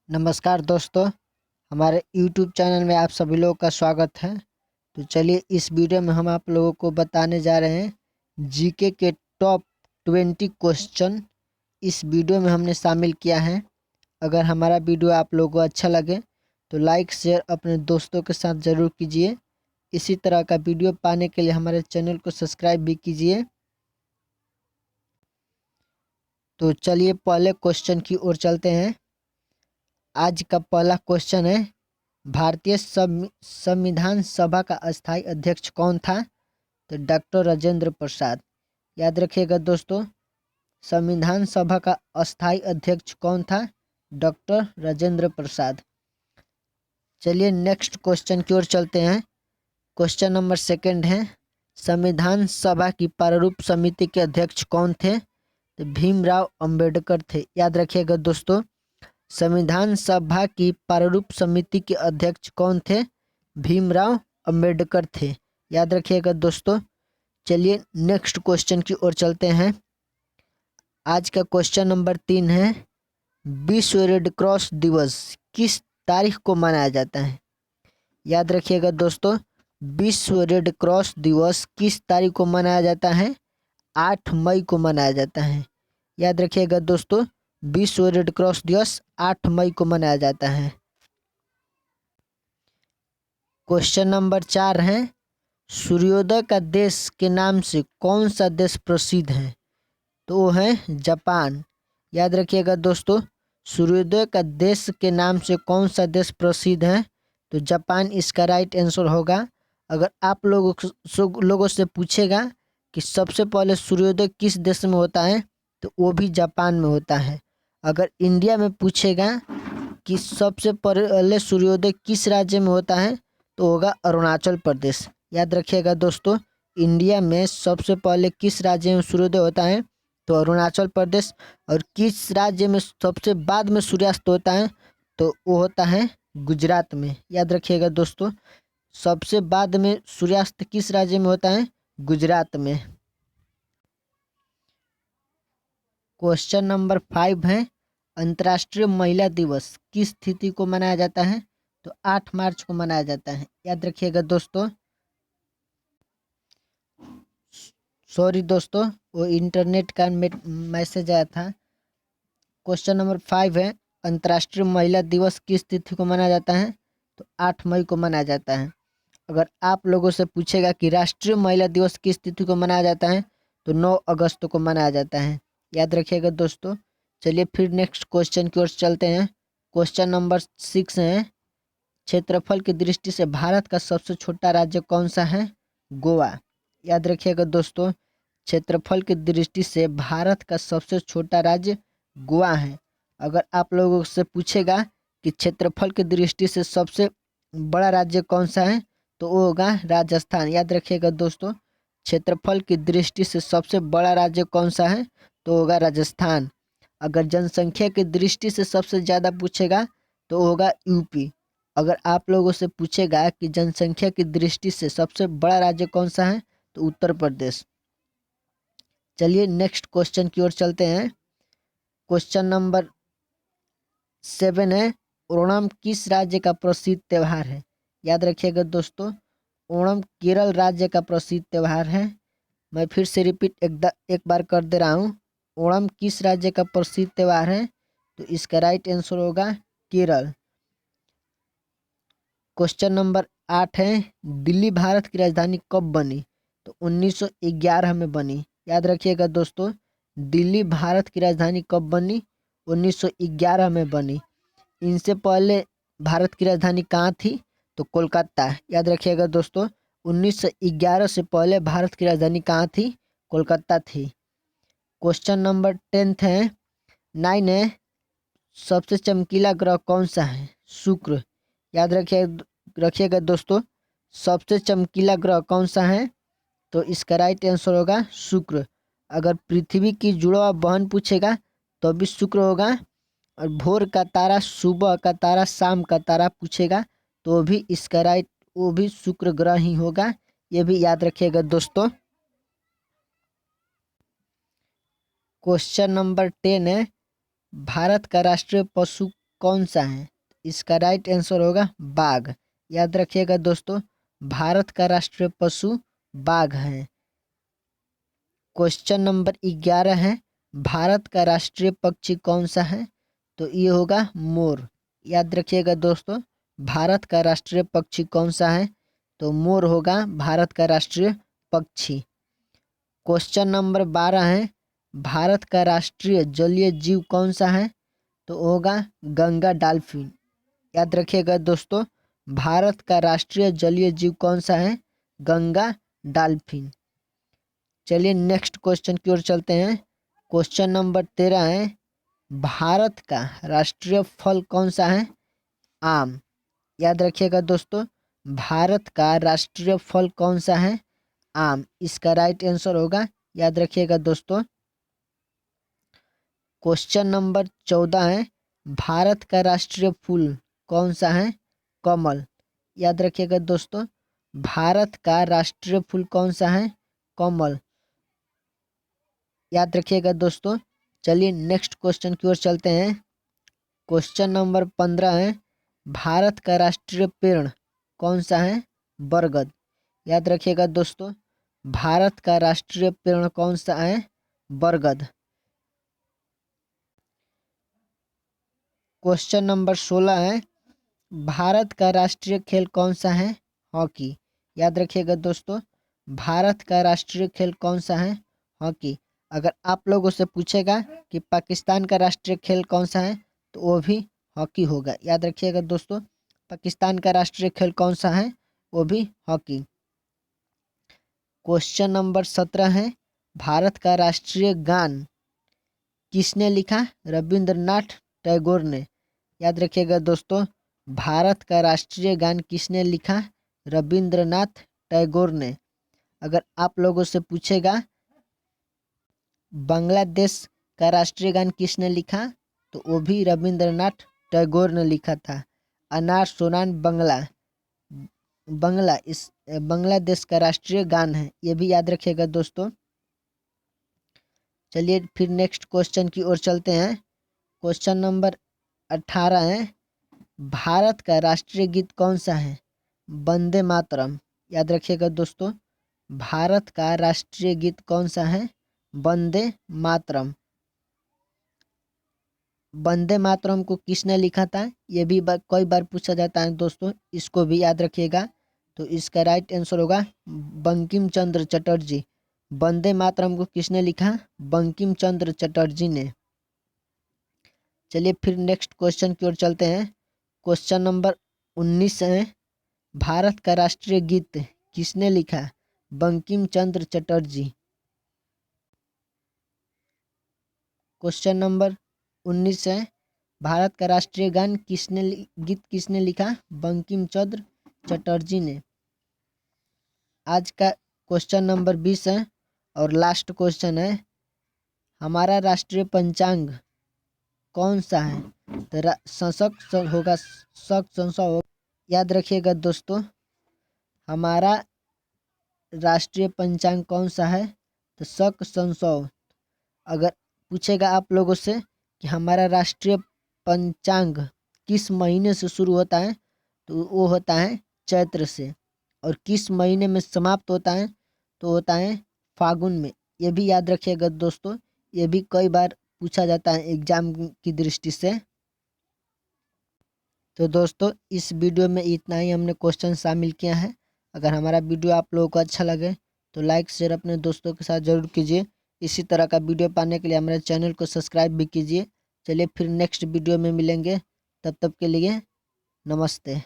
नमस्कार दोस्तों, हमारे YouTube चैनल में आप सभी लोगों का स्वागत है। तो चलिए इस वीडियो में हम आप लोगों को बताने जा रहे हैं जीके के टॉप 20 क्वेश्चन। इस वीडियो में हमने शामिल किया है। अगर हमारा वीडियो आप लोगों को अच्छा लगे तो लाइक शेयर अपने दोस्तों के साथ ज़रूर कीजिए। इसी तरह का वीडियो पाने के लिए हमारे चैनल को सब्सक्राइब भी कीजिए। तो चलिए पहले क्वेश्चन की ओर चलते हैं। आज का पहला क्वेश्चन है, भारतीय संविधान सभा का अस्थायी अध्यक्ष कौन था? तो डॉक्टर राजेंद्र प्रसाद। याद रखिएगा दोस्तों, संविधान सभा का अस्थायी अध्यक्ष कौन था? डॉक्टर राजेंद्र प्रसाद। चलिए नेक्स्ट क्वेश्चन की ओर चलते हैं। क्वेश्चन नंबर सेकंड है, संविधान सभा की प्रारूप समिति के अध्यक्ष कौन थे? तो भीमराव अंबेडकर थे। याद रखिएगा दोस्तों, संविधान सभा की प्रारूप समिति के अध्यक्ष कौन थे? भीमराव अंबेडकर थे। याद रखिएगा दोस्तों। चलिए नेक्स्ट क्वेश्चन की ओर चलते हैं। आज का क्वेश्चन नंबर 3 है, विश्व रेड क्रॉस दिवस किस तारीख को मनाया जाता है? याद रखिएगा दोस्तों, विश्व रेड क्रॉस दिवस किस तारीख को मनाया जाता है? 8 मई को मनाया जाता है। याद रखिएगा दोस्तों, विश्व रेड क्रॉस दिवस 8 मई को मनाया जाता है। क्वेश्चन नंबर 4 है, सूर्योदय का देश के नाम से कौन सा देश प्रसिद्ध है? तो वो है जापान। याद रखिएगा दोस्तों, सूर्योदय का देश के नाम से कौन सा देश प्रसिद्ध है? तो जापान इसका राइट आंसर होगा। अगर आप लोगों से पूछेगा कि सबसे पहले सूर्योदय किस देश में होता है, तो वो भी जापान में होता है। अगर इंडिया में पूछेगा कि सबसे पहले सूर्योदय किस राज्य में होता है, तो होगा अरुणाचल प्रदेश। याद रखिएगा दोस्तों, इंडिया में सबसे पहले किस राज्य में सूर्योदय होता है? तो अरुणाचल प्रदेश। और किस राज्य में सबसे बाद में सूर्यास्त होता है? तो वो होता है गुजरात में। याद रखिएगा दोस्तों, सबसे बाद में सूर्यास्त किस राज्य में होता है? गुजरात में। क्वेश्चन नंबर 5 है, अंतर्राष्ट्रीय महिला दिवस किस तिथि को मनाया जाता है? तो 8 मार्च को मनाया जाता है। याद रखिएगा दोस्तों। सॉरी दोस्तों, वो इंटरनेट का मैसेज आया था। क्वेश्चन नंबर 5 है, अंतर्राष्ट्रीय महिला दिवस किस तिथि को मनाया जाता है? तो 8 मई को मनाया जाता है। अगर आप लोगों से पूछेगा कि राष्ट्रीय महिला दिवस किस तिथि को मनाया जाता है, तो 9 अगस्त को मनाया जाता है। याद रखिएगा दोस्तों। चलिए फिर नेक्स्ट क्वेश्चन की ओर चलते हैं। क्वेश्चन नंबर 6 है, क्षेत्रफल की दृष्टि से भारत का सबसे छोटा राज्य कौन सा है? गोवा। याद रखिएगा दोस्तों, क्षेत्रफल की दृष्टि से भारत का सबसे छोटा राज्य गोवा है। अगर आप लोगों से पूछेगा कि क्षेत्रफल की दृष्टि से सबसे बड़ा राज्य कौन सा है, तो वो होगा राजस्थान। याद रखिएगा दोस्तों, क्षेत्रफल की दृष्टि से सबसे बड़ा राज्य कौन सा है? तो होगा राजस्थान। अगर जनसंख्या की दृष्टि से सबसे ज़्यादा पूछेगा तो होगा यूपी। अगर आप लोगों से पूछेगा कि जनसंख्या की दृष्टि से सबसे बड़ा राज्य कौन सा है, तो उत्तर प्रदेश। चलिए नेक्स्ट क्वेश्चन की ओर चलते हैं। क्वेश्चन नंबर 7 है, ओणम किस राज्य का प्रसिद्ध त्यौहार है? याद रखिएगा दोस्तों, ओणम केरल राज्य का प्रसिद्ध त्यौहार है। मैं फिर से रिपीट एक बार कर दे रहा हूँ। ओणम किस राज्य का प्रसिद्ध त्यौहार है? तो इसका राइट आंसर होगा केरल। क्वेश्चन नंबर 8 है, दिल्ली भारत की राजधानी कब बनी? तो 1911 में बनी। याद रखिएगा दोस्तों, दिल्ली भारत की राजधानी कब बनी? 1911 में बनी। इनसे पहले भारत की राजधानी कहाँ थी? तो कोलकाता। याद रखिएगा दोस्तों, 1911 से पहले भारत की राजधानी कहाँ थी? कोलकाता थी। क्वेश्चन नंबर 10 है, 9 है, सबसे चमकीला ग्रह कौन सा है? शुक्र। याद रखिएगा दोस्तों, सबसे चमकीला ग्रह कौन सा है? तो इसका राइट आंसर होगा शुक्र। अगर पृथ्वी की जुड़वा बहन पूछेगा तो भी शुक्र होगा। और भोर का तारा, सुबह का तारा, शाम का तारा पूछेगा तो भी इसका राइट वो भी शुक्र ग्रह ही होगा। ये भी याद रखिएगा दोस्तों। क्वेश्चन नंबर 10 है, भारत का राष्ट्रीय पशु कौन सा है? इसका राइट आंसर होगा बाघ। याद रखिएगा दोस्तों, भारत का राष्ट्रीय पशु बाघ है। क्वेश्चन नंबर 11 है, भारत का राष्ट्रीय पक्षी कौन सा है? तो ये होगा मोर। याद रखिएगा दोस्तों, भारत का राष्ट्रीय पक्षी कौन सा है? तो मोर होगा भारत का राष्ट्रीय पक्षी। क्वेश्चन नंबर 12 है, भारत का राष्ट्रीय जलीय जीव कौन सा है? तो होगा गंगा डॉल्फिन। याद रखिएगा दोस्तों, भारत का राष्ट्रीय जलीय जीव कौन सा है? गंगा डॉल्फिन। चलिए नेक्स्ट क्वेश्चन की ओर चलते हैं। क्वेश्चन नंबर 13 है, भारत का राष्ट्रीय फल कौन सा है? आम। याद रखिएगा दोस्तों, भारत का राष्ट्रीय फल कौन सा है? आम। इसका राइट आंसर होगा, याद रखिएगा दोस्तों। क्वेश्चन नंबर 14 है, भारत का राष्ट्रीय फूल कौन सा है? कमल। याद रखिएगा दोस्तों, भारत का राष्ट्रीय फूल कौन सा है? कमल। याद रखिएगा दोस्तों। चलिए नेक्स्ट क्वेश्चन की ओर चलते हैं। क्वेश्चन नंबर 15 है, भारत का राष्ट्रीय पेड़ कौन सा है? बरगद। याद रखिएगा दोस्तों, भारत का राष्ट्रीय पेड़ कौन सा है? बरगद। क्वेश्चन नंबर 16 है, भारत का राष्ट्रीय खेल कौन सा है? हॉकी। याद रखिएगा दोस्तों, भारत का राष्ट्रीय खेल कौन सा है? हॉकी। अगर आप लोगों से पूछेगा कि पाकिस्तान का राष्ट्रीय खेल कौन सा है, तो वो भी हॉकी होगा। याद रखिएगा दोस्तों, पाकिस्तान का राष्ट्रीय खेल कौन सा है? वो भी हॉकी। क्वेश्चन नंबर 17 है, भारत का राष्ट्रीय गान किसने लिखा? रविंद्रनाथ टैगोर ने। याद रखिएगा दोस्तों, भारत का राष्ट्रीय गान किसने लिखा? रविंद्रनाथ टैगोर ने। अगर आप लोगों से पूछेगा बांग्लादेश का राष्ट्रीय गान किसने लिखा, तो वो भी रविंद्रनाथ टैगोर ने लिखा था। अनार सोनान बंगला, बंगला इस बांग्लादेश का राष्ट्रीय गान है, ये भी याद रखिएगा दोस्तों। चलिए फिर नेक्स्ट क्वेश्चन की ओर चलते हैं। क्वेश्चन नंबर 18 है, भारत का राष्ट्रीय गीत कौन सा है? वंदे मातरम। याद रखिएगा दोस्तों, भारत का राष्ट्रीय गीत कौन सा है? वंदे मातरम। वंदे मातरम को किसने लिखा था? ये भी कई बार पूछा जाता है दोस्तों, इसको भी याद रखिएगा। तो इसका राइट आंसर होगा बंकिम चंद्र चटर्जी। वंदे मातरम को किसने लिखा? बंकिम चंद्र चटर्जी ने। चलिए फिर नेक्स्ट क्वेश्चन की ओर चलते हैं। क्वेश्चन नंबर 19 है, भारत का राष्ट्रीय गीत किसने लिखा? बंकिम चंद्र चटर्जी। क्वेश्चन नंबर 19 है, भारत का राष्ट्रीय गान गीत किसने लिखा? बंकिम चंद्र चटर्जी ने। आज का क्वेश्चन नंबर 20 है और लास्ट क्वेश्चन है, हमारा राष्ट्रीय पंचांग कौन सा है? तो शक होगा, शक संशय होगा। याद रखिएगा दोस्तों, हमारा राष्ट्रीय पंचांग कौन सा है? तो शक संशय। अगर पूछेगा आप लोगों से कि हमारा राष्ट्रीय पंचांग किस महीने से शुरू होता है, तो वो होता है चैत्र से, और किस महीने में समाप्त होता है, तो होता है फागुन में। ये भी याद रखिएगा दोस्तों, ये भी कई बार पूछा जाता है एग्जाम की दृष्टि से। तो दोस्तों इस वीडियो में इतना ही हमने क्वेश्चन शामिल किया है। अगर हमारा वीडियो आप लोगों को अच्छा लगे तो लाइक शेयर अपने दोस्तों के साथ ज़रूर कीजिए। इसी तरह का वीडियो पाने के लिए हमारे चैनल को सब्सक्राइब भी कीजिए। चलिए फिर नेक्स्ट वीडियो में मिलेंगे, तब तक के लिए नमस्ते।